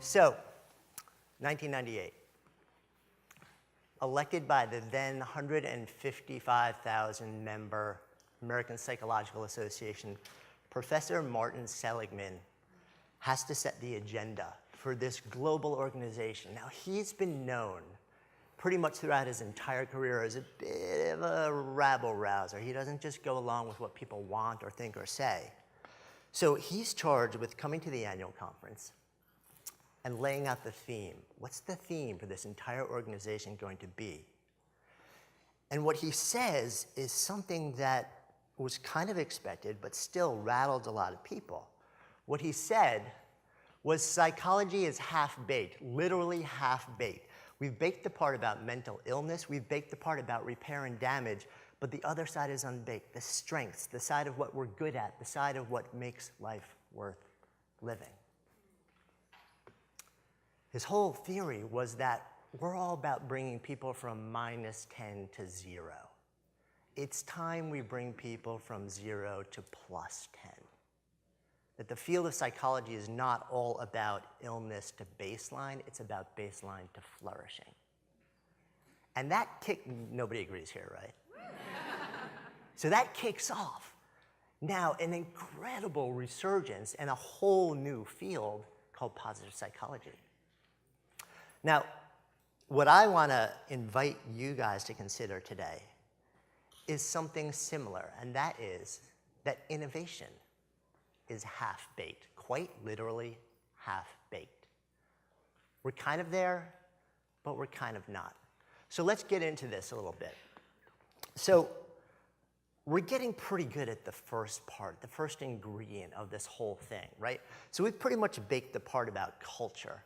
So, 1998, elected by the then 155,000 member American Psychological Association, Professor Martin Seligman has to set the agenda for this global organization. Now, he's been known pretty much throughout his entire career as a bit of a rabble-rouser. He doesn't just go along with what people want or think or say. So he's charged with coming to the annual conference and laying out the theme. What's the theme for this entire organization going to be? And what he says is something that was kind of expected, but still rattled a lot of people. What he said was psychology is half-baked, literally half-baked. We've baked the part about mental illness, we've baked the part about repair and damage, but the other side is unbaked, the strengths, the side of what we're good at, the side of what makes life worth living. His whole theory was that we're all about bringing people from -10 to 0. It's time we bring people from 0 to +10. That the field of psychology is not all about illness to baseline, it's about baseline to flourishing. And that nobody agrees here, right? So that kicks off now an incredible resurgence and a whole new field called positive psychology. Now, what I want to invite you guys to consider today is something similar, and that is that innovation is half-baked, quite literally half-baked. We're kind of there, but we're kind of not. So let's get into this a little bit. So we're getting pretty good at the first part, the first ingredient of this whole thing, right? So we've pretty much baked the part about culture.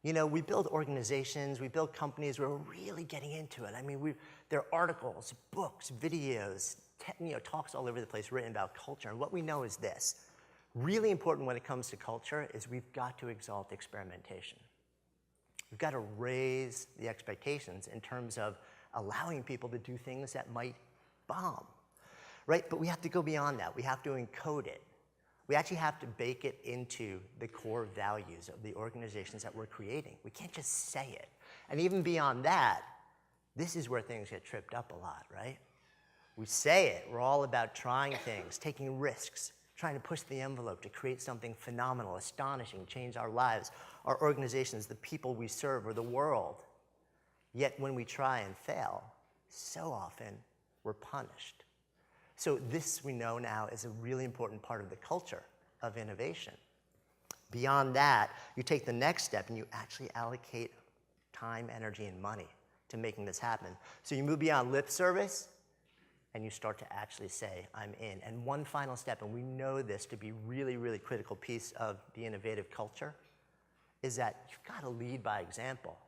You know, we build organizations, we build companies, we're really getting into it. I mean, there are articles, books, videos, talks all over the place written about culture. And what we know is this. Really important when it comes to culture is we've got to exalt experimentation. We've got to raise the expectations in terms of allowing people to do things that might bomb, right? But we have to go beyond that. We have to encode it. We actually have to bake it into the core values of the organizations that we're creating. We can't just say it. And even beyond that, this is where things get tripped up a lot, right? We say it. We're all about trying things, taking risks, trying to push the envelope to create something phenomenal, astonishing, change our lives, our organizations, the people we serve, or the world. Yet when we try and fail, so often we're punished. So this we know now is a really important part of the culture of innovation. Beyond that, you take the next step and you actually allocate time, energy, and money to making this happen. So you move beyond lip service and you start to actually say, I'm in. And one final step, and we know this to be really, really critical piece of the innovative culture, is that you've got to lead by example.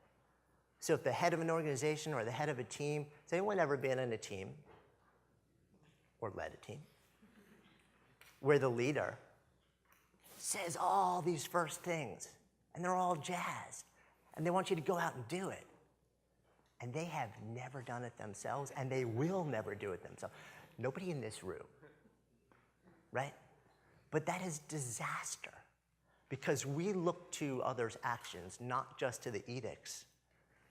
So if the head of an organization or the head of a team, has anyone ever been in a team or led a team where the leader says all these first things and they're all jazzed and they want you to go out and do it, and they have never done it themselves and they will never do it themselves? Nobody in this room, right? But that is disaster, because we look to others' actions, not just to the edicts,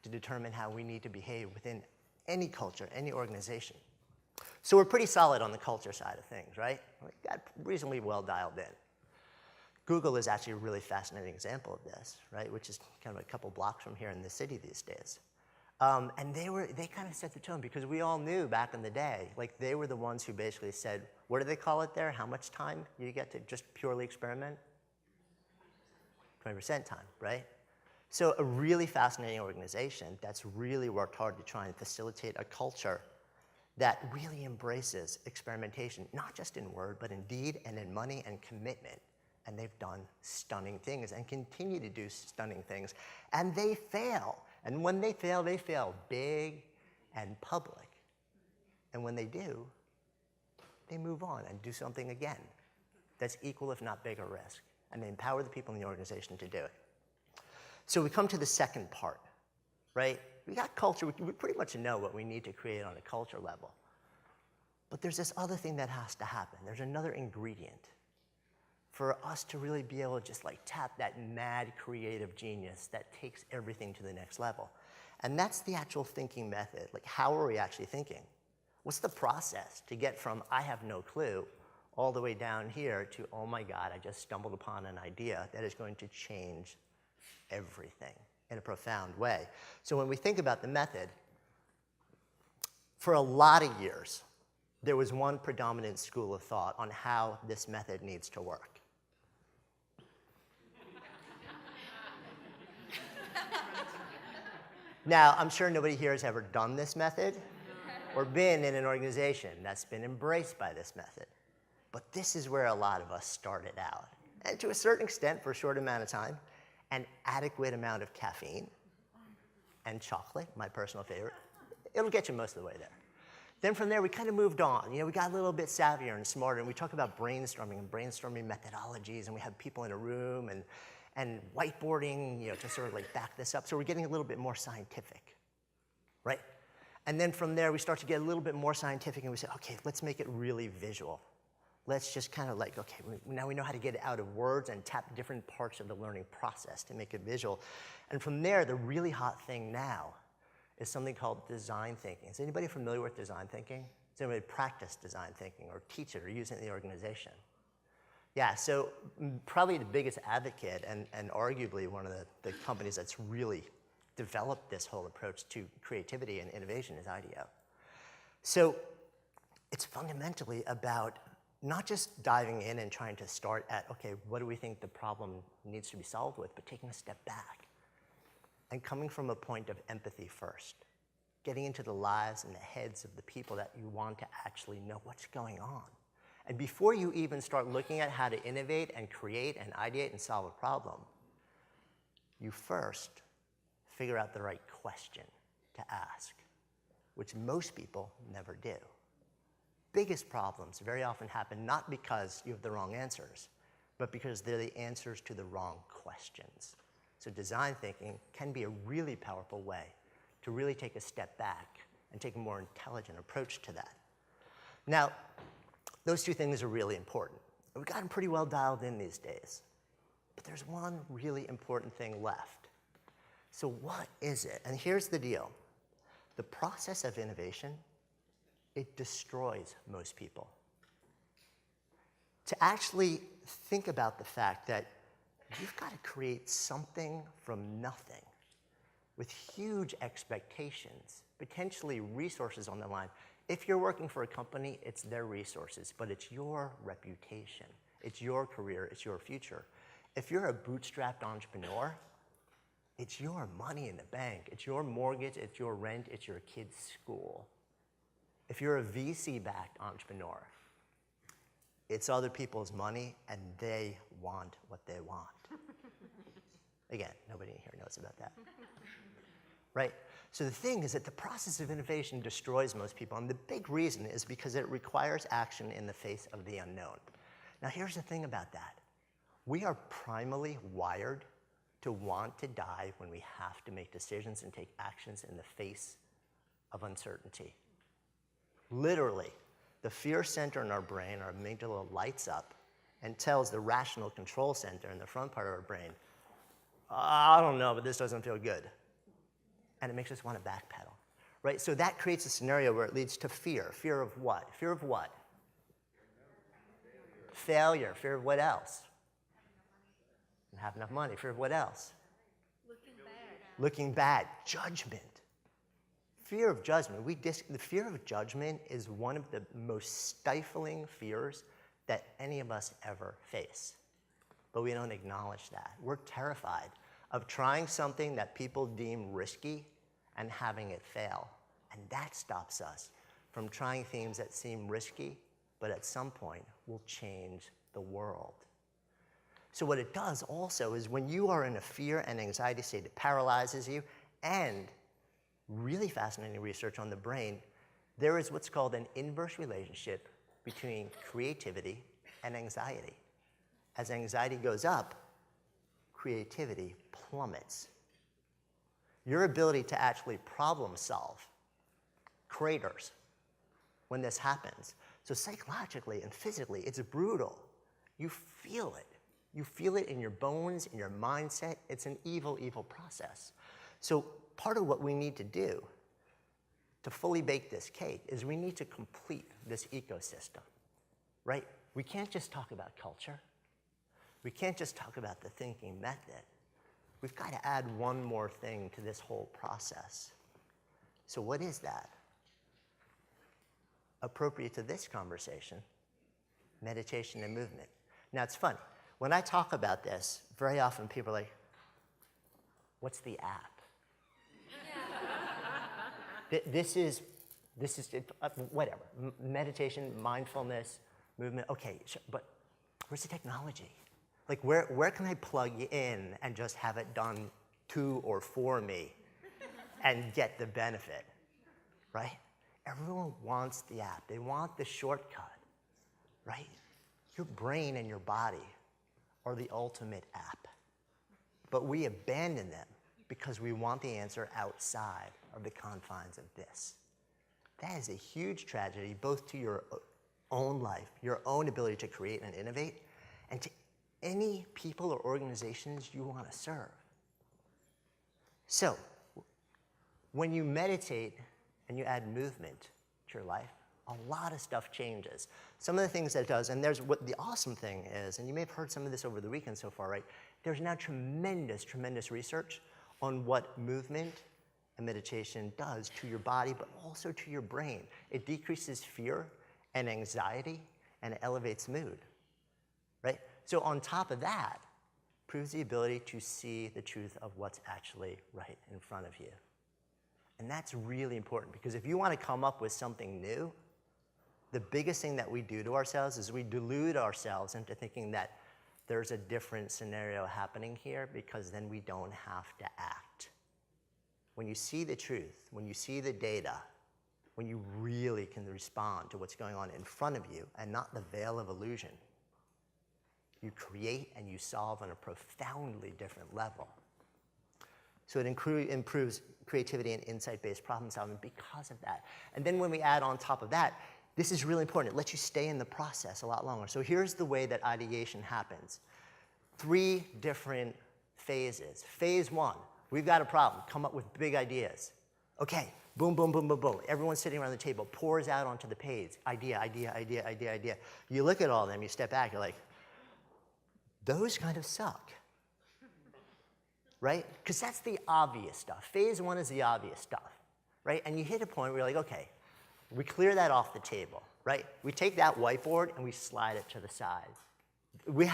to determine how we need to behave within any culture, any organization. So we're pretty solid on the culture side of things, right? We got reasonably well dialed in. Google is actually a really fascinating example of this, right? Which is kind of a couple blocks from here in the city these days. And they kind of set the tone, because we all knew back in the day, like they were the ones who basically said, what do they call it there? How much time you get to just purely experiment? 20% time, right? So a really fascinating organization that's really worked hard to try and facilitate a culture that really embraces experimentation, not just in word, but in deed and in money and commitment. And they've done stunning things and continue to do stunning things. And they fail. And when they fail big and public. And when they do, they move on and do something again that's equal, if not bigger, risk. And they empower the people in the organization to do it. So we come to the second part, right? We got culture. We pretty much know what we need to create on a culture level. But there's this other thing that has to happen. There's another ingredient for us to really be able to just like tap that mad creative genius that takes everything to the next level. And that's the actual thinking method. Like, how are we actually thinking? What's the process to get from I have no clue all the way down here to, oh my God, I just stumbled upon an idea that is going to change everything in a profound way. So when we think about the method, for a lot of years, there was one predominant school of thought on how this method needs to work. Now, I'm sure nobody here has ever done this method or been in an organization that's been embraced by this method. But this is where a lot of us started out. And to a certain extent, for a short amount of time, an adequate amount of caffeine and chocolate, my personal favorite, it'll get you most of the way there. Then from there, we kind of moved on. We got a little bit savvier and smarter, and we talk about brainstorming and brainstorming methodologies, and we have people in a room and whiteboarding, to sort of like back this up. So we're getting a little bit more scientific, right? And then from there, we start to get a little bit more scientific, and we say, okay, let's make it really visual. Let's just kind of like, okay, now we know how to get it out of words and tap different parts of the learning process to make it visual. And from there, the really hot thing now is something called design thinking. Is anybody familiar with design thinking? Does anybody practice design thinking or teach it or use it in the organization? Yeah, so probably the biggest advocate and arguably one of the companies that's really developed this whole approach to creativity and innovation is IDEO. So it's fundamentally about not just diving in and trying to start at, okay, what do we think the problem needs to be solved with, but taking a step back and coming from a point of empathy first, getting into the lives and the heads of the people that you want to actually know what's going on. And before you even start looking at how to innovate and create and ideate and solve a problem, you first figure out the right question to ask, which most people never do. Biggest problems very often happen not because you have the wrong answers, but because they're the answers to the wrong questions. So design thinking can be a really powerful way to really take a step back and take a more intelligent approach to that. Now, those two things are really important. We've gotten pretty well dialed in these days. But there's one really important thing left. So what is it? And here's the deal. The process of innovation, it destroys most people. To actually think about the fact that you've got to create something from nothing with huge expectations, potentially resources on the line. If you're working for a company, it's their resources, but it's your reputation, it's your career, it's your future. If you're a bootstrapped entrepreneur, it's your money in the bank, it's your mortgage, it's your rent, it's your kid's school. If you're a VC-backed entrepreneur, it's other people's money and they want what they want. Again, nobody here knows about that. Right? So the thing is that the process of innovation destroys most people, and the big reason is because it requires action in the face of the unknown. Now here's the thing about that. We are primarily wired to want to dive when we have to make decisions and take actions in the face of uncertainty. Literally, the fear center in our brain, our amygdala, lights up and tells the rational control center in the front part of our brain, I don't know, but this doesn't feel good. And it makes us want to backpedal, right? So that creates a scenario where it leads to fear. Fear of what? Fear of what? Failure. Fear of what else? Don't have enough money. Fear of what else? Looking bad. Judgment. Fear of judgment. The fear of judgment is one of the most stifling fears that any of us ever face. But we don't acknowledge that. We're terrified of trying something that people deem risky and having it fail. And that stops us from trying things that seem risky, but at some point will change the world. So what it does also is when you are in a fear and anxiety state, it paralyzes you. And really fascinating research on the brain, there is what's called an inverse relationship between creativity and anxiety. As anxiety goes up, creativity plummets. Your ability to actually problem solve craters when this happens. So psychologically and physically, it's brutal. You feel it. You feel it in your bones, in your mindset. It's an evil, evil process. So part of what we need to do to fully bake this cake is we need to complete this ecosystem, right? We can't just talk about culture. We can't just talk about the thinking method. We've got to add one more thing to this whole process. So what is that? Appropriate to this conversation, meditation and movement. Now it's funny. When I talk about this, very often people are like, what's the app? This is whatever, meditation, mindfulness, movement. Okay, sure, but where's the technology? Like where can I plug in and just have it done to or for me and get the benefit, right? Everyone wants the app. They want the shortcut, right? Your brain and your body are the ultimate app. But we abandon them because we want the answer outside of the confines of this. That is a huge tragedy, both to your own life, your own ability to create and innovate, and to any people or organizations you want to serve. So, when you meditate and you add movement to your life, a lot of stuff changes. Some of the things that it does, and there's what the awesome thing is, and you may have heard some of this over the weekend so far, right? There's now tremendous, tremendous research on what movement and meditation does to your body, but also to your brain. It decreases fear and anxiety, and it elevates mood, right? So on top of that, proves the ability to see the truth of what's actually right in front of you. And that's really important, because if you want to come up with something new, the biggest thing that we do to ourselves is we delude ourselves into thinking that there's a different scenario happening here, because then we don't have to act. When you see the truth, when you see the data, when you really can respond to what's going on in front of you and not the veil of illusion, you create and you solve on a profoundly different level. So it improves creativity and insight-based problem solving because of that. And then when we add on top of that, this is really important. It lets you stay in the process a lot longer. So here's the way that ideation happens. 3 different phases. Phase 1, we've got a problem. Come up with big ideas. Okay, boom, boom, boom, boom, boom. Everyone's sitting around the table, pours out onto the page. Idea, idea, idea, idea, idea. You look at all of them, you step back, you're like, those kind of suck. Right? Because that's the obvious stuff. Phase 1 is the obvious stuff, right? And you hit a point where you're like, okay, we clear that off the table, right? We take that whiteboard and we slide it to the side. But we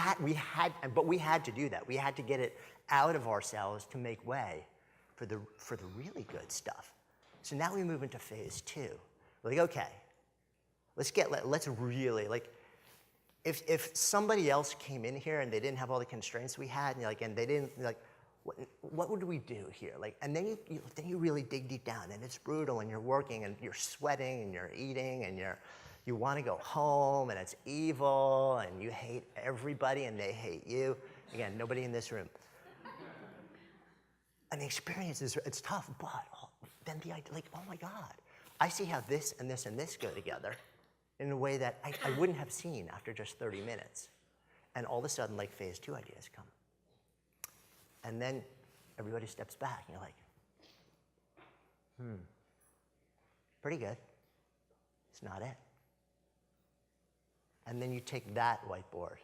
had to do that. We had to get it out of ourselves to make way for the really good stuff. So now we move into phase 2. We're like, okay, let's really, like, if somebody else came in here and they didn't have all the constraints we had, and they didn't, like, what would we do here? Like, and then you really dig deep down, and it's brutal, and you're working, and you're sweating, and you're eating, and you want to go home, and it's evil, and you hate everybody, and they hate you. Again, nobody in this room. And the experience it's tough, but then the idea, like, oh my God, I see how this and this and this go together in a way that I wouldn't have seen after just 30 minutes. And all of a sudden, like, phase 2 ideas come. And then everybody steps back, and you're like, pretty good. It's not it. And then you take that whiteboard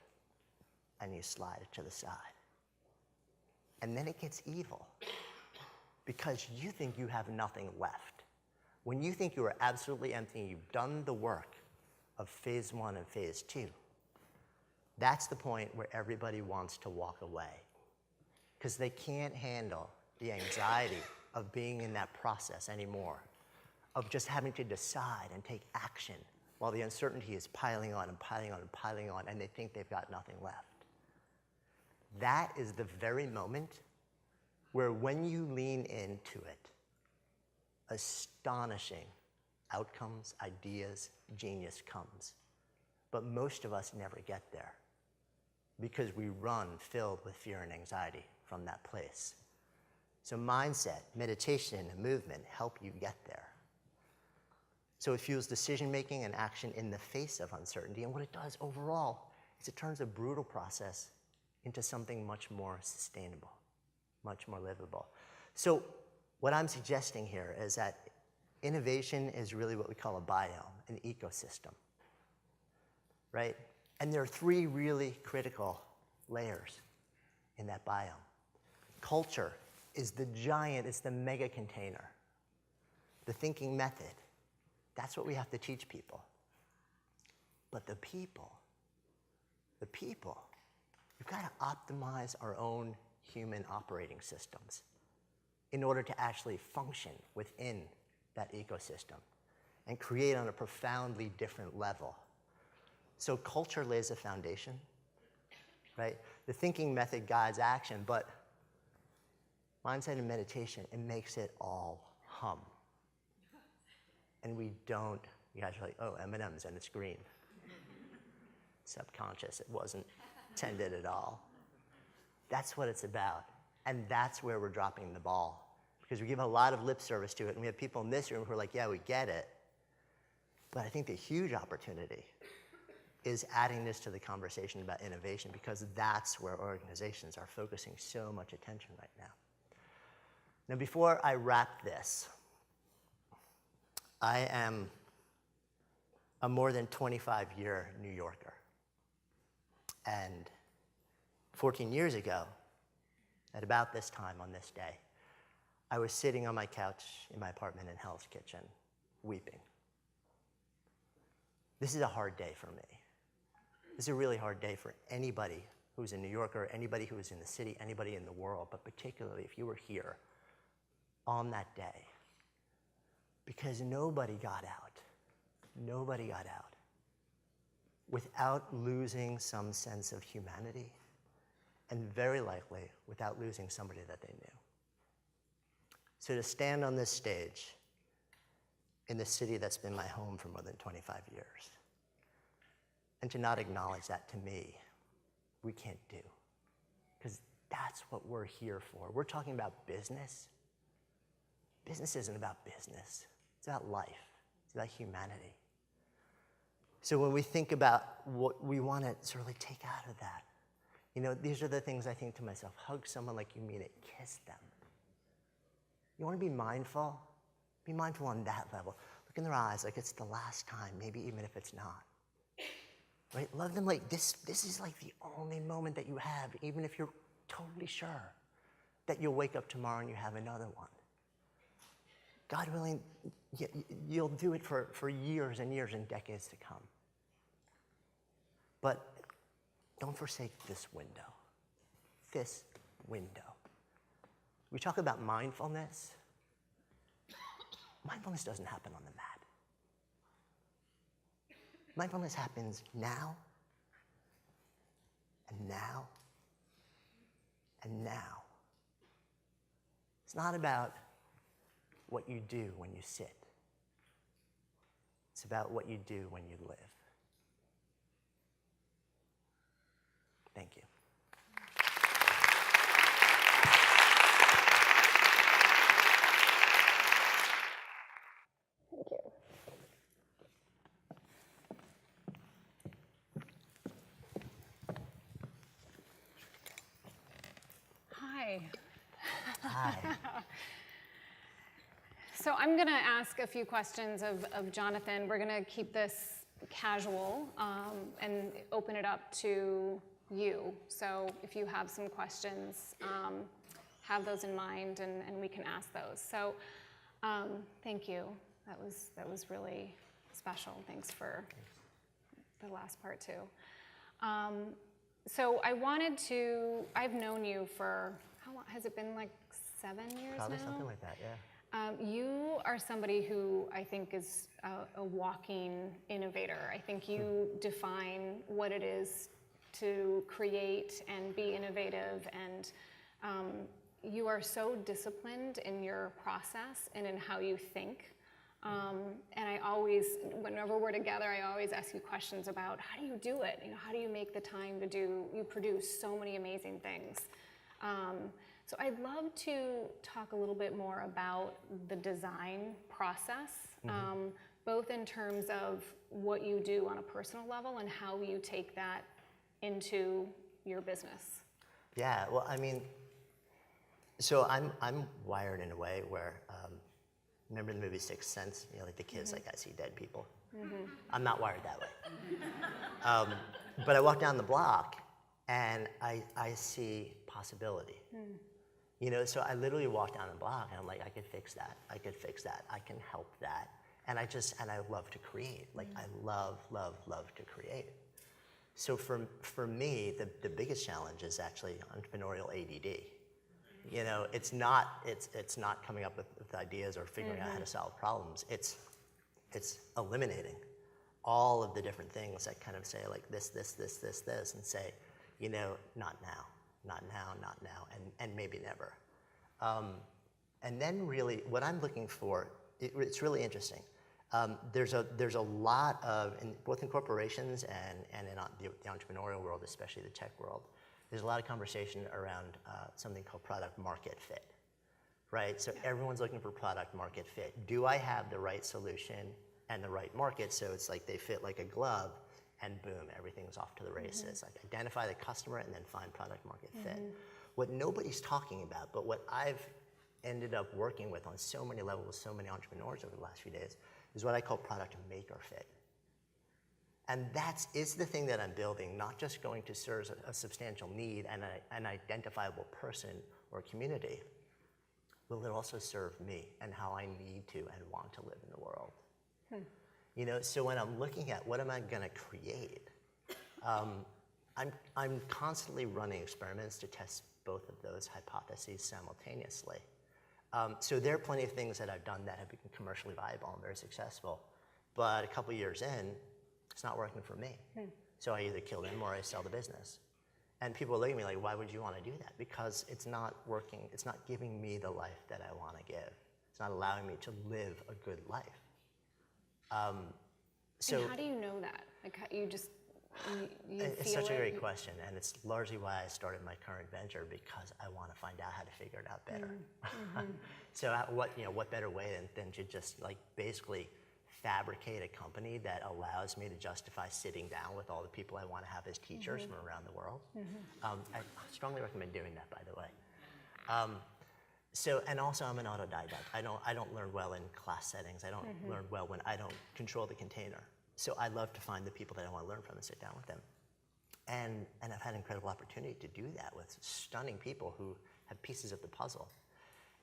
and you slide it to the side. And then it gets evil, because you think you have nothing left. When you think you are absolutely empty, you've done the work of phase 1 and phase 2, that's the point where everybody wants to walk away, because they can't handle the anxiety of being in that process anymore, of just having to decide and take action while the uncertainty is piling on and piling on and piling on, and they think they've got nothing left. That is the very moment where, when you lean into it, astonishing outcomes, ideas, genius comes. But most of us never get there, because we run filled with fear and anxiety from that place. So mindset, meditation, and movement help you get there. So it fuels decision-making and action in the face of uncertainty. And what it does overall is it turns a brutal process into something much more sustainable, much more livable. So what I'm suggesting here is that innovation is really what we call a biome, an ecosystem, right? And there are three really critical layers in that biome. Culture is the giant, it's the mega container. The thinking method, that's what we have to teach people. But the people, we've got to optimize our own human operating systems in order to actually function within that ecosystem and create on a profoundly different level. So culture lays a foundation, right? The thinking method guides action, but mindset and meditation, it makes it all hum. And we don't, you guys are like, oh, M&M's and it's green. Subconscious, it wasn't intended at all. That's what it's about. And that's where we're dropping the ball. Because we give a lot of lip service to it, and we have people in this room who are like, yeah, we get it. But I think the huge opportunity is adding this to the conversation about innovation, because that's where organizations are focusing so much attention right now. Now, before I wrap this, I am a more than 25-year New Yorker. And 14 years ago, at about this time on this day, I was sitting on my couch in my apartment in Hell's Kitchen, weeping. This is a hard day for me. This is a really hard day for anybody who's a New Yorker, anybody who is in the city, anybody in the world, but particularly if you were here on that day. Because nobody got out. Nobody got out without losing some sense of humanity, and very likely without losing somebody that they knew. So to stand on this stage in the city that's been my home for more than 25 years, and to not acknowledge that, to me, we can't do. Because that's what we're here for. We're talking about business. Business isn't about business. It's about life. It's about humanity. So when we think about what we want to sort of like take out of that, you know, these are the things I think to myself. Hug someone like you mean it. Kiss them. You want to be mindful? Be mindful on that level. Look in their eyes like it's the last time, maybe even if it's not. Right? Love them like this is like the only moment that you have, even if you're totally sure that you'll wake up tomorrow and you have another one. God willing, you'll do it for years and years and decades to come. But don't forsake this window. This window. We talk about mindfulness. Mindfulness doesn't happen on the mat. Mindfulness happens now, and now, and now. It's not about what you do when you sit. It's about what you do when you live. Thank you. Thank you. Hi. Hi. So I'm going to ask a few questions of Jonathan. We're going to keep this casual and open it up to you. So if you have some questions, have those in mind, and we can ask those. So thank you. That was really special. Thanks for the last part too. So I've known you for, how long, has it been like 7 years Probably now? something like that, yeah. You are somebody who I think is a walking innovator. I think you define what it is to create and be innovative, and you are so disciplined in your process and in how you think. And I always, whenever we're together, I always ask you questions about how do you do it? You know, how do you make the time to do, you produce so many amazing things. So I'd love to talk a little bit more about the design process, both in terms of what you do on a personal level and how you take that into your business? Yeah, well, I mean, so I'm wired in a way where, remember the movie Sixth Sense? You know, like the kids, like I see dead people. I'm not wired that way. But I walk down the block and I see possibility. You know, so I literally walk down the block and I'm like, I could fix that. I could fix that. I can help that. And I love to create. Like I love to create. So for me, the biggest challenge is actually entrepreneurial ADD. You know, it's not coming up with ideas or figuring out how to solve problems. It's eliminating all of the different things that kind of say like this, and say, you know, not now, and maybe never. And then really, what I'm looking for, it's really interesting. There's a lot of, both in corporations and in the entrepreneurial world, especially the tech world, there's a lot of conversation around something called product market fit, right? So everyone's looking for product market fit. Do I have the right solution and the right market so it's like they fit like a glove, and boom, everything's off to the races. Like identify the customer and then find product market fit. What nobody's talking about, but what I've ended up working with on so many levels with so many entrepreneurs over the last few days is what I call product maker fit. And is the thing that I'm building, not just going to serve a substantial need and an identifiable person or community, will it also serve me and how I need to and want to live in the world? You know, so when I'm looking at what am I gonna create, I'm constantly running experiments to test both of those hypotheses simultaneously. So there are plenty of things that I've done that have become commercially viable and very successful, but a couple years in, it's not working for me. So I either kill them or I sell the business. And people look at me like, why would you want to do that? Because it's not working, it's not giving me the life that I want to give. It's not allowing me to live a good life. So and how do you know that? Like you just, you it's feel such a it? great question, and it's largely why I started my current venture, because I want to find out how to figure it out better. So what better way than to just like basically fabricate a company that allows me to justify sitting down with all the people I want to have as teachers from around the world. I strongly recommend doing that, by the way. So, and also I'm an autodidact. I don't learn well in class settings. I don't learn well when I don't control the container. So I love to find the people that I want to learn from and sit down with them. And I've had an incredible opportunity to do that with stunning people who have pieces of the puzzle.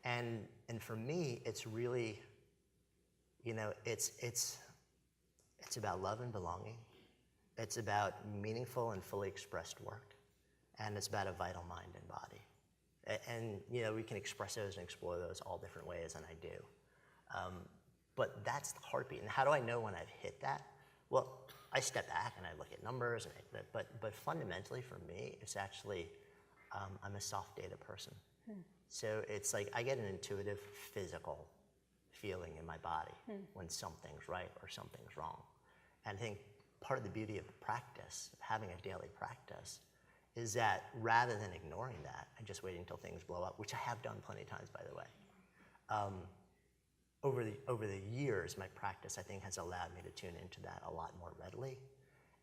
And for me, it's really, you know, it's about love and belonging. It's about meaningful and fully expressed work. And it's about a vital mind and body. And you know, we can express those and explore those all different ways, and I do. But that's the heartbeat. And how do I know when I've hit that? Well, I step back and I look at numbers, but fundamentally for me, it's actually, I'm a soft data person. So it's like I get an intuitive physical feeling in my body when something's right or something's wrong. And I think part of the beauty of the practice, having a daily practice, is that rather than ignoring that and just waiting until things blow up, which I have done plenty of times, by the way, over the years, my practice, I think, has allowed me to tune into that a lot more readily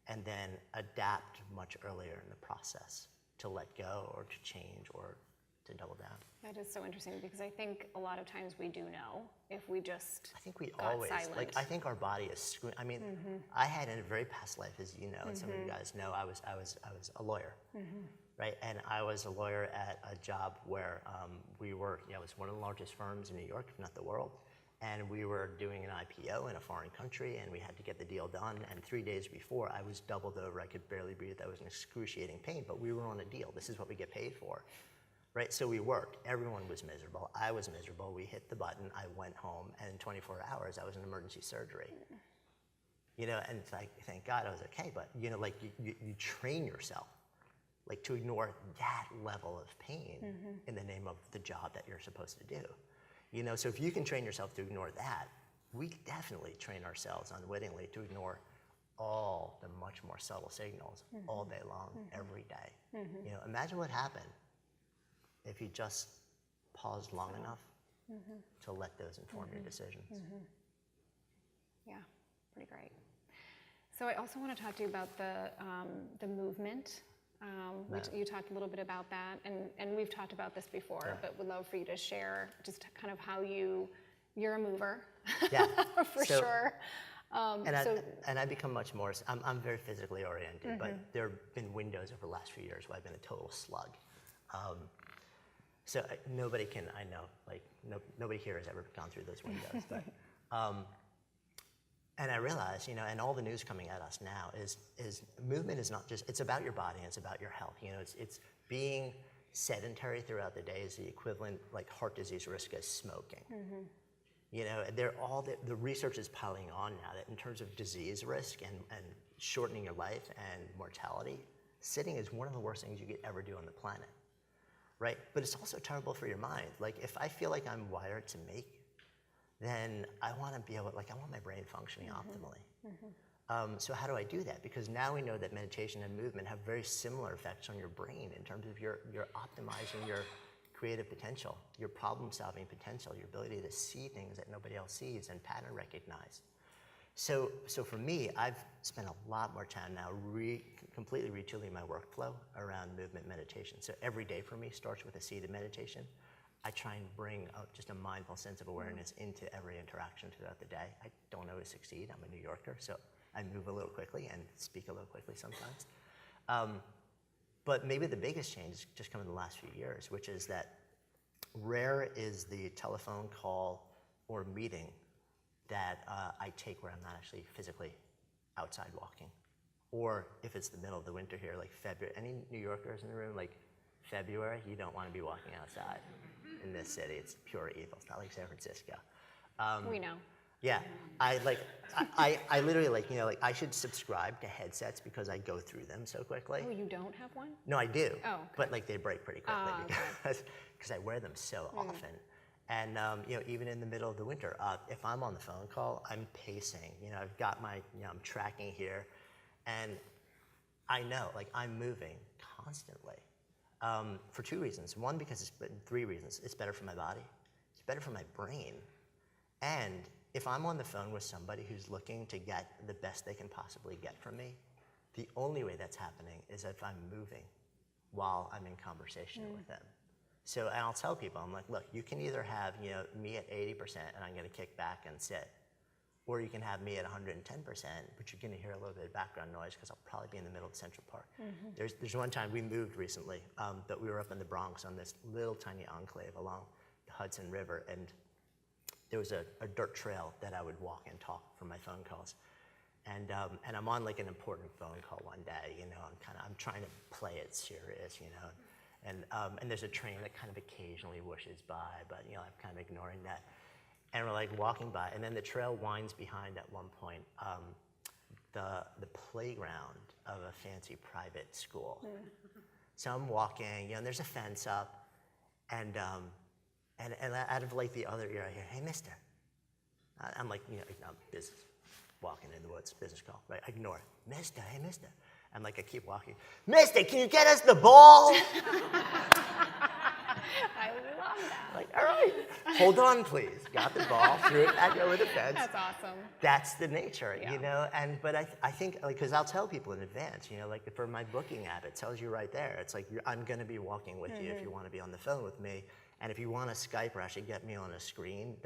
and then adapt much earlier in the process to let go or to change or to double down. That is so interesting because I think a lot of times we do know if we just I think we got always, silent. like, I think our body is I mean, I had in a very past life, as you know, and some of you guys know, I was a lawyer, right? And I was a lawyer at a job where we were, you know, it was one of the largest firms in New York, if not the world. And we were doing an IPO in a foreign country, and we had to get the deal done. And 3 days before, I was doubled over. I could barely breathe. I was in excruciating pain, but we were on a deal. This is what we get paid for, right? So we worked. Everyone was miserable. I was miserable. We hit the button. I went home, and in 24 hours, I was in emergency surgery. You know, and it's like, thank God I was okay. But you know, like you train yourself, like to ignore that level of pain in the name of the job that you're supposed to do. You know, so if you can train yourself to ignore that, we definitely train ourselves unwittingly to ignore all the much more subtle signals all day long, every day. You know, imagine what happened if you just paused long enough to let those inform your decisions. Yeah, pretty great. So I also want to talk to you about the movement. Right. You talked a little bit about that, and we've talked about this before, Yeah. but would love for you to share just kind of how you're a mover, Yeah. for So- sure. And I become much more, I'm very physically oriented, but there have been windows over the last few years where I've been a total slug. Nobody can, I know, like nobody here has ever gone through those windows, but, and I realize, and all the news coming at us now is movement is not just, it's about your body and it's about your health. It's being sedentary throughout the day is the equivalent, like heart disease risk as smoking. The research is piling on now that in terms of disease risk and shortening your life and mortality, sitting is one of the worst things you could ever do on the planet, right? But it's also terrible for your mind. Like if I feel like I'm wired to make, then I want to be able, I want my brain functioning optimally. So how do I do that? Because now we know that meditation and movement have very similar effects on your brain in terms of you're optimizing your creative potential, your problem-solving potential, your ability to see things that nobody else sees and pattern recognize. So for me, I've spent a lot more time now completely retooling my workflow around movement meditation. So every day for me starts with a seated meditation. I try and bring just a mindful sense of awareness into every interaction throughout the day. I don't always succeed. I'm a New Yorker, so I move a little quickly and speak a little quickly sometimes. But maybe the biggest change has just come in the last few years, which is that rare is the telephone call or meeting that I take where I'm not actually physically outside walking. Or if it's the middle of the winter here, like February, any New Yorkers in the room, like February, you don't want to be walking outside in this city. It's pure evil. It's not like San Francisco. We know. Yeah, I literally I should subscribe to headsets because I go through them so quickly. Oh, you don't have one? No, I do. Oh, okay. But they break pretty quickly okay. because I wear them so often. And even in the middle of the winter, if I'm on the phone call, I'm pacing. I've got my, I'm tracking here, and I know I'm moving constantly for two reasons. One, because three reasons. It's better for my body. It's better for my brain, and if I'm on the phone with somebody who's looking to get the best they can possibly get from me, the only way that's happening is if I'm moving while I'm in conversation with them. So, and I'll tell people, I'm like, look, you can either have me at 80% and I'm going to kick back and sit, or you can have me at 110%, but you're going to hear a little bit of background noise because I'll probably be in the middle of Central Park. There's one time we moved recently that we were up in the Bronx on this little tiny enclave along the Hudson River, and there was a dirt trail that I would walk and talk for my phone calls. And I'm on an important phone call one day, I'm trying to play it serious, and there's a train that kind of occasionally whooshes by, but I'm kind of ignoring that. And we're walking by, and then the trail winds behind at one point the playground of a fancy private school. So I'm walking, and there's a fence up, and out of the other ear, I hear, "Hey, mister." I'm I'm business, walking in the woods, business call, right? I ignore it. "Mister, hey, mister." I keep walking. "Mister, can you get us the ball?" I love that. All right, hold on, please. Got the ball, threw it back over the fence. That's awesome. That's the nature, Yeah. But I think, because I'll tell people in advance, for my booking app, it tells you right there. It's I'm going to be walking with you if you want to be on the phone with me. And if you want to Skype or actually get me on a screen,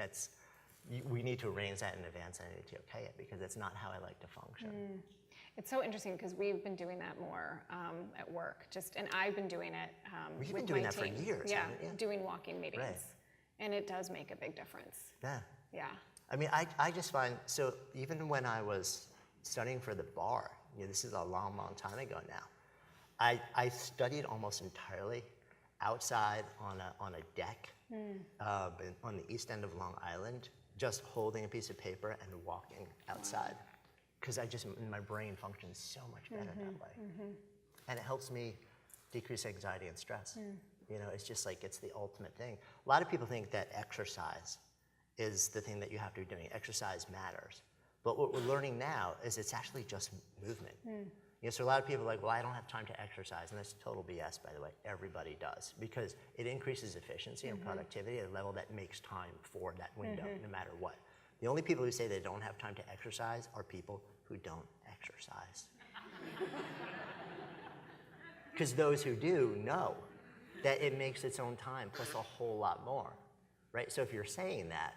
we need to arrange that in advance, and I need to okay it because that's not how I like to function. It's so interesting because we've been doing that more at work. And I've been doing it We've with been doing my that for team. years, Yeah, haven't you? doing walking meetings, Right. and it does make a big difference. Yeah. Yeah. I mean, I just find, so even when I was studying for the bar, this is a long, long time ago now, I studied almost entirely outside on a deck on the east end of Long Island, just holding a piece of paper and walking outside. Because my brain functions so much better that way. And it helps me decrease anxiety and stress. It's just it's the ultimate thing. A lot of people think that exercise is the thing that you have to be doing. Exercise matters. But what we're learning now is it's actually just movement. So a lot of people are like, well, I don't have time to exercise. And that's total BS, by the way. Everybody does. Because it increases efficiency and productivity at a level that makes time for that window, no matter what. The only people who say they don't have time to exercise are people who don't exercise. exercise. Because those who do know that it makes its own time plus a whole lot more, right? So if you're saying that,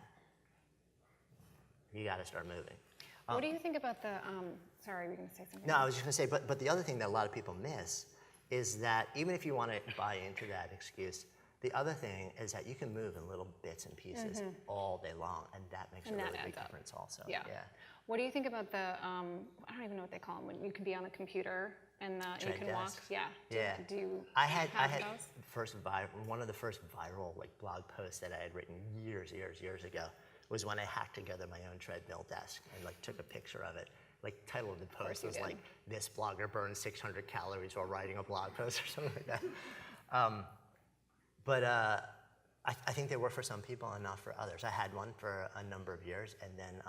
you got to start moving. What do you think about the, sorry, were you going to say something? No, I was just going to say, but the other thing that a lot of people miss is that even if you want to buy into that excuse, the other thing is that you can move in little bits and pieces all day long, and that makes a really big difference also. Yeah. What do you think about the, I don't even know what they call them, when you can be on the computer and you can walk? Desks. Yeah. Do you I had those? one of the first viral like blog posts that I had written years ago was when I hacked together my own treadmill desk and like took a picture of it. Like title of the post was like, "This blogger burned 600 calories while writing a blog post," or something like that. But I think they work for some people and not for others. I had one for a number of years, and then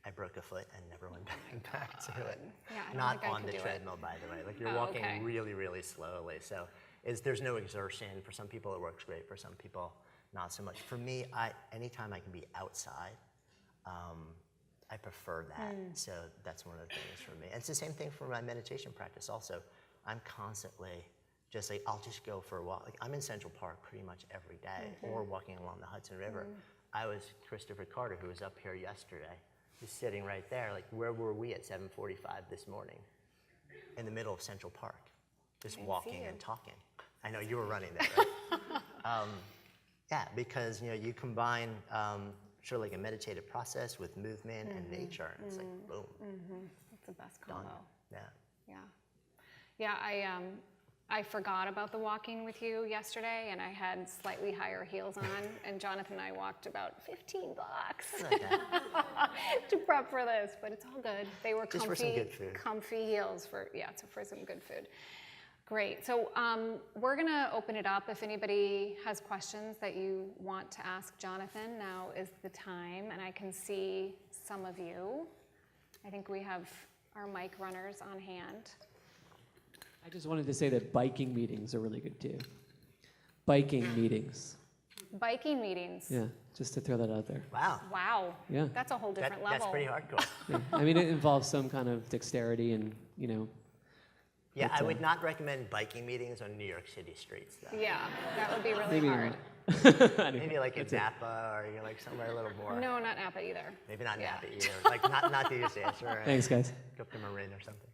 I broke a foot and never went back to it. Yeah, I don't Not think I on could the do treadmill, by the way. Like you're Oh, walking okay. really slowly. So there's no exertion. For some people, it works great. For some people, not so much. For me, anytime I can be outside, I prefer that. So that's one of the things for me. And it's the same thing for my meditation practice also. I'm constantly just like, I'll just go for a walk. Like I'm in Central Park pretty much every day or walking along the Hudson River. I was Christopher Carter, who was up here yesterday. He's sitting right there. Like where were we at 7:45 this morning? In the middle of Central Park, just walking and talking. I know you were running there, right? Yeah, because you combine sort of like a meditative process with movement and nature, and it's like boom. That's the best combo. Done. Yeah, I forgot about the walking with you yesterday, and I had slightly higher heels on, and Jonathan and I walked about 15 blocks to prep for this, but it's all good. They were Just for some good food. comfy heels for some good food. Great. So we're going to open it up. If anybody has questions that you want to ask Jonathan, now is the time, and I can see some of you. I think we have our mic runners on hand. I just wanted to say that biking meetings are really good too. Biking meetings. Biking meetings. Yeah, just to throw that out there. Wow. Yeah. That's a whole different level. That's pretty hardcore. Yeah. I mean, it involves some kind of dexterity and, Yeah, But, I would not recommend biking meetings on New York City streets, though. Yeah, that would be really maybe hard. not. Maybe like in Napa or like somewhere a little more. No, not Napa either. Maybe not Yeah. Napa either. Like not these days. Or, Thanks, guys. Go up to Marin or something.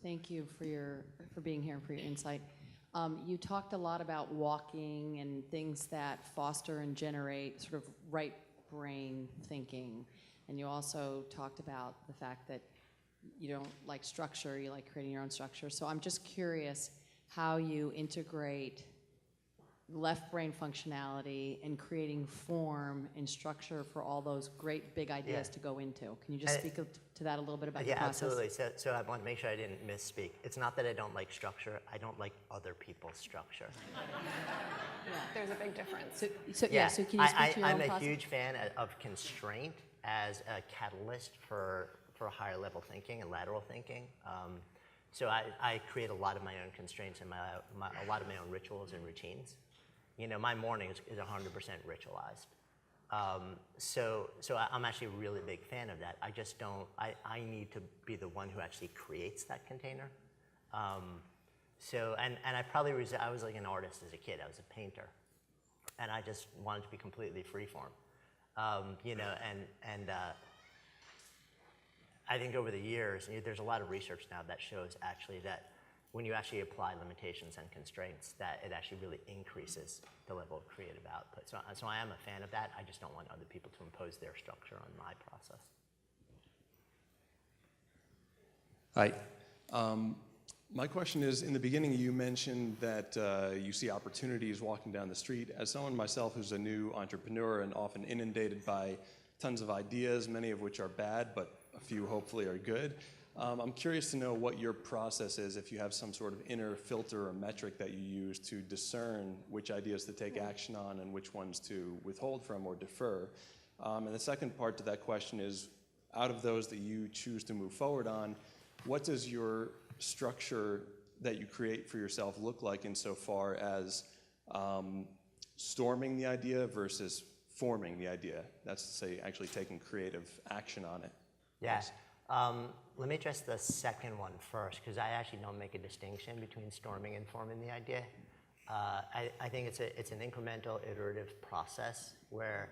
Thank you for being here and for your insight. You talked a lot about walking and things that foster and generate sort of right brain thinking. And you also talked about the fact that you don't like structure, you like creating your own structure. So I'm just curious how you integrate left brain functionality and creating form and structure for all those great big ideas to go into. Can you just speak to that a little bit about the process? Absolutely. So I want to make sure I didn't misspeak. It's not that I don't like structure. I don't like other people's structure. There's a big difference. So can you speak to your I'm own a process? huge fan of constraint as a catalyst for higher level thinking and lateral thinking. So I create a lot of my own constraints and a lot of my own rituals and routines. My morning is 100% ritualized. So I'm actually a really big fan of that. I just don't, I need to be the one who actually creates that container. And I probably I was like an artist as a kid. I was a painter. And I just wanted to be completely freeform. I think over the years, there's a lot of research now that shows actually that when you actually apply limitations and constraints, that it actually really increases the level of creative output. So I am a fan of that. I just don't want other people to impose their structure on my process. Hi. My question is, in the beginning you mentioned that you see opportunities walking down the street. As someone myself who's a new entrepreneur and often inundated by tons of ideas, many of which are bad, but a few hopefully are good, I'm curious to know what your process is, if you have some sort of inner filter or metric that you use to discern which ideas to take action on and which ones to withhold from or defer. And the second part to that question is, out of those that you choose to move forward on, what does your structure that you create for yourself look like insofar as storming the idea versus forming the idea. That's to say, actually taking creative action on it. Yeah. Let me address the second one first, because I actually don't make a distinction between storming and forming the idea. I think it's an incremental, iterative process where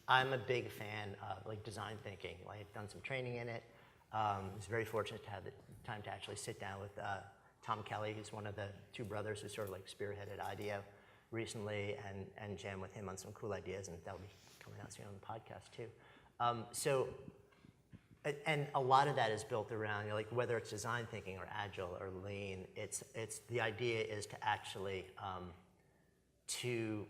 I'm a big fan of like design thinking. Like, I've done some training in it. I was very fortunate to have the time to actually sit down with Tom Kelly, who's one of the two brothers who sort of like spearheaded IDEO recently, and jam with him on some cool ideas, and that'll be coming out soon on the podcast too. And a lot of that is built around, like whether it's design thinking or agile or lean, it's the idea is to actually to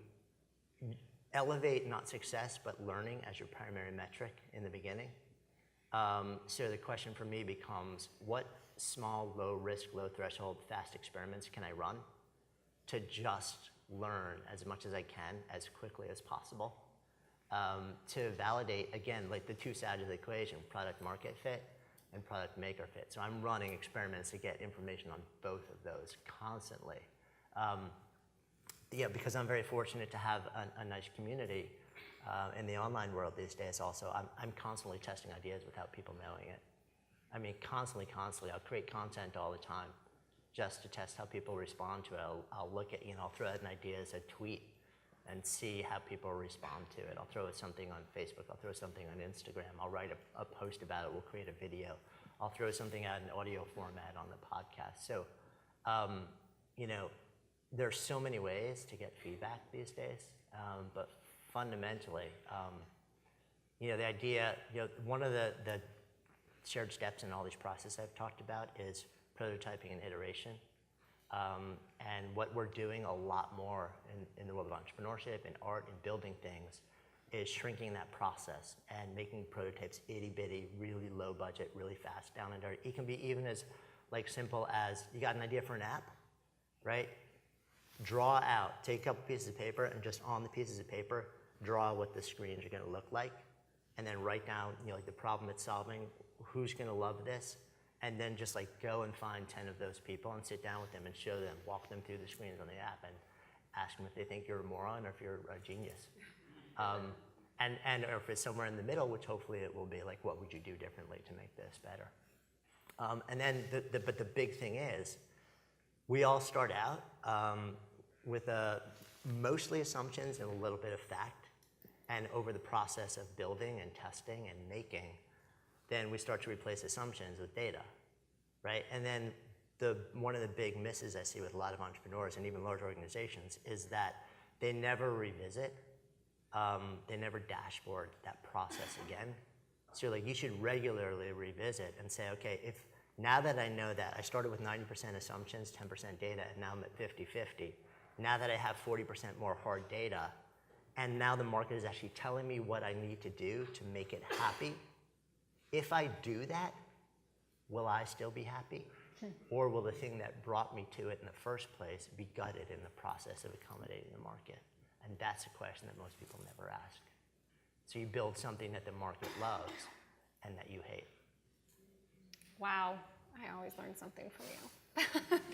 elevate not success but learning as your primary metric in the beginning. So the question for me becomes, what small, low risk, low threshold, fast experiments can I run to just learn as much as I can as quickly as possible? To validate, again, like the two sides of the equation, product market fit and product maker fit. So I'm running experiments to get information on both of those constantly. Because I'm very fortunate to have a nice community in the online world these days also. I'm constantly testing ideas without people knowing it. I mean, constantly. I'll create content all the time just to test how people respond to it. I'll look at, I'll throw out an idea as a tweet and see how people respond to it. I'll throw something on Facebook, I'll throw something on Instagram, I'll write a post about it, we'll create a video. I'll throw something out in audio format on the podcast. So, there's so many ways to get feedback these days, but fundamentally, the idea, one of the shared steps in all these processes I've talked about is prototyping and iteration. And what we're doing a lot more in the world of entrepreneurship and art and building things is shrinking that process and making prototypes itty bitty, really low budget, really fast, down and dirty. It can be even as like simple as you got an idea for an app, right? Draw out, take a couple pieces of paper and just on the pieces of paper, draw what the screens are gonna look like, and then write down, like the problem it's solving, who's gonna love this, and then just like go and find 10 of those people and sit down with them and show them, walk them through the screens on the app and ask them if they think you're a moron or if you're a genius. Or if it's somewhere in the middle, which hopefully it will be, like what would you do differently to make this better? And then, but the big thing is, we all start out with mostly assumptions and a little bit of fact. And over the process of building and testing and making, then we start to replace assumptions with data, right? And then one of the big misses I see with a lot of entrepreneurs and even large organizations is that they never revisit, they never dashboard that process again. So like you should regularly revisit and say, okay, if now that I know that I started with 90% assumptions, 10% data, and now I'm at 50-50, now that I have 40% more hard data, and now the market is actually telling me what I need to do to make it happy, if I do that, will I still be happy? Or will the thing that brought me to it in the first place be gutted in the process of accommodating the market? And that's a question that most people never ask. So you build something that the market loves and that you hate. Wow, I always learn something from you.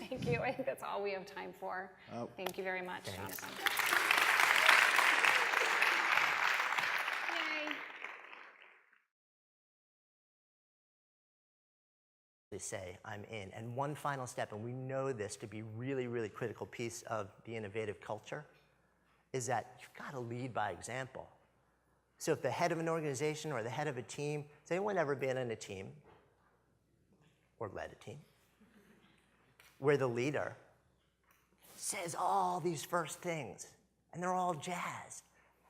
Thank you. I think that's all we have time for. Thank you very much, Thanks. Jonathan. Yay. Say, I'm in. And one final step, and we know this to be really, really critical piece of the innovative culture, is that you've got to lead by example. So if the head of an organization or the head of a team, has anyone ever been in a team or led a team where the leader says all these first things and they're all jazzed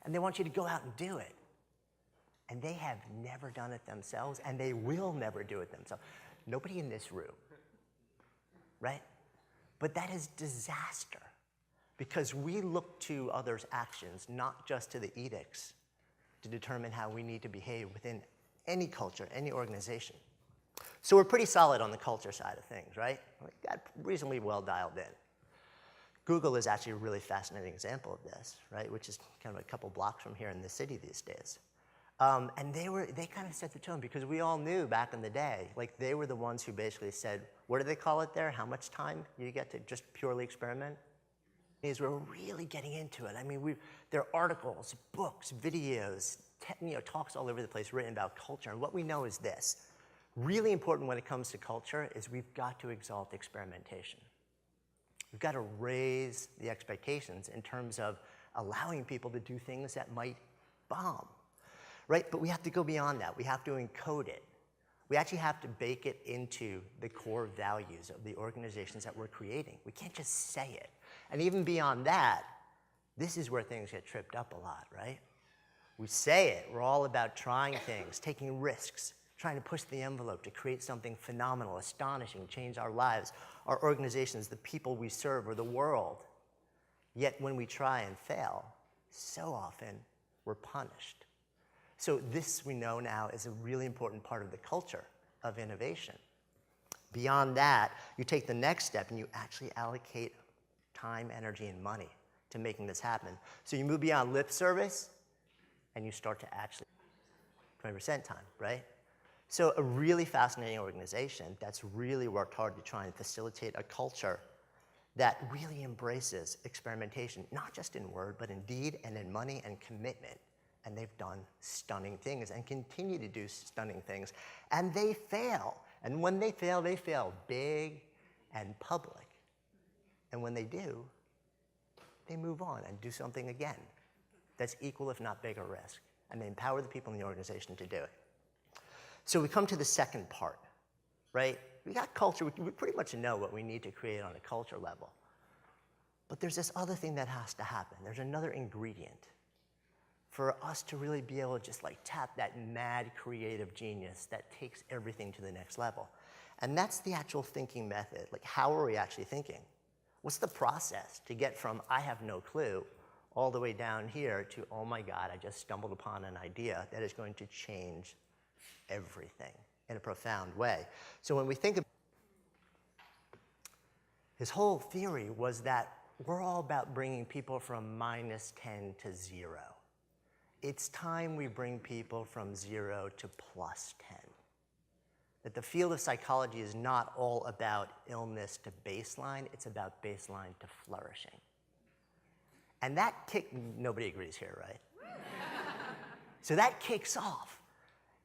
and they want you to go out and do it, and they have never done it themselves and they will never do it themselves? Nobody in this room, right? But that is disaster, because we look to others' actions, not just to the edicts, to determine how we need to behave within any culture, any organization. So we're pretty solid on the culture side of things, right? We got reasonably well dialed in. Google is actually a really fascinating example of this, right? Which is kind of a couple blocks from here in the city these days. And they kind of set the tone, because we all knew back in the day, like they were the ones who basically said, what do they call it there? How much time you get to just purely experiment? we're really getting into it. I mean, there are articles, books, videos, talks all over the place written about culture. And what we know is this. Really important when it comes to culture is we've got to exalt experimentation. We've got to raise the expectations in terms of allowing people to do things that might bomb, right? But we have to go beyond that. We have to encode it. We actually have to bake it into the core values of the organizations that we're creating. We can't just say it. And even beyond that, this is where things get tripped up a lot, right? We say it. We're all about trying things, taking risks, trying to push the envelope to create something phenomenal, astonishing, change our lives, our organizations, the people we serve, or the world. Yet when we try and fail, so often we're punished. So this, we know now, is a really important part of the culture of innovation. Beyond that, you take the next step and you actually allocate time, energy, and money to making this happen. So you move beyond lip service and you start to actually 20% time, right? So a really fascinating organization that's really worked hard to try and facilitate a culture that really embraces experimentation, not just in word, but in deed and in money and commitment. And they've done stunning things and continue to do stunning things. And they fail. And when they fail big and public. And when they do, they move on and do something again that's equal, if not bigger risk. And they empower the people in the organization to do it. So we come to the second part, right? We got culture. We pretty much know what we need to create on a culture level. But there's this other thing that has to happen. There's another ingredient for us to really be able to just like tap that mad creative genius that takes everything to the next level. And that's the actual thinking method. Like, how are we actually thinking? What's the process to get from I have no clue all the way down here to, oh my God, I just stumbled upon an idea that is going to change everything in a profound way. So when we think of his whole theory was that we're all about bringing people from -10 to 0. It's time we bring people from 0 to +10. That the field of psychology is not all about illness to baseline, it's about baseline to flourishing. And that nobody agrees here, right? So that kicks off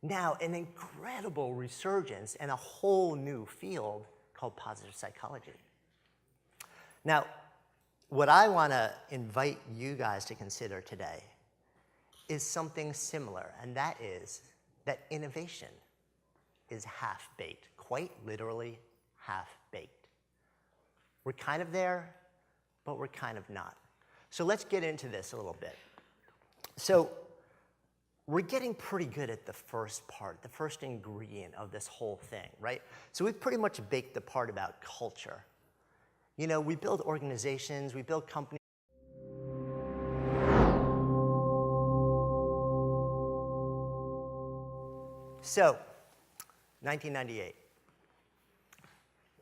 now an incredible resurgence and a whole new field called positive psychology. Now, what I want to invite you guys to consider today is something similar, and that is that innovation is half-baked, quite literally half-baked. We're kind of there, but we're kind of not. So let's get into this a little bit. So we're getting pretty good at the first part, the first ingredient of this whole thing, right? So we've pretty much baked the part about culture. You know, we build organizations, we build companies. So, 1998,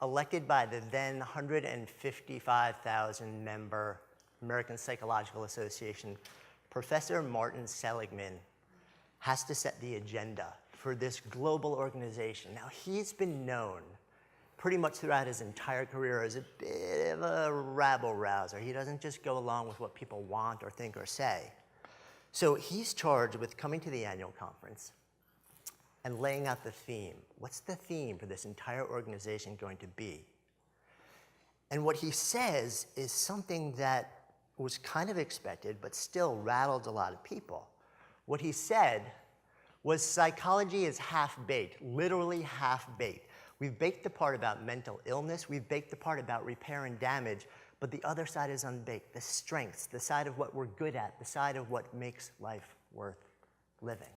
elected by the then 155,000 member American Psychological Association, Professor Martin Seligman has to set the agenda for this global organization. Now, he's been known pretty much throughout his entire career as a bit of a rabble-rouser. He doesn't just go along with what people want or think or say. So he's charged with coming to the annual conference and laying out the theme. What's the theme for this entire organization going to be? And what he says is something that was kind of expected, but still rattled a lot of people. What he said was psychology is half-baked, literally half-baked. We've baked the part about mental illness, we've baked the part about repair and damage, but the other side is unbaked, the strengths, the side of what we're good at, the side of what makes life worth living.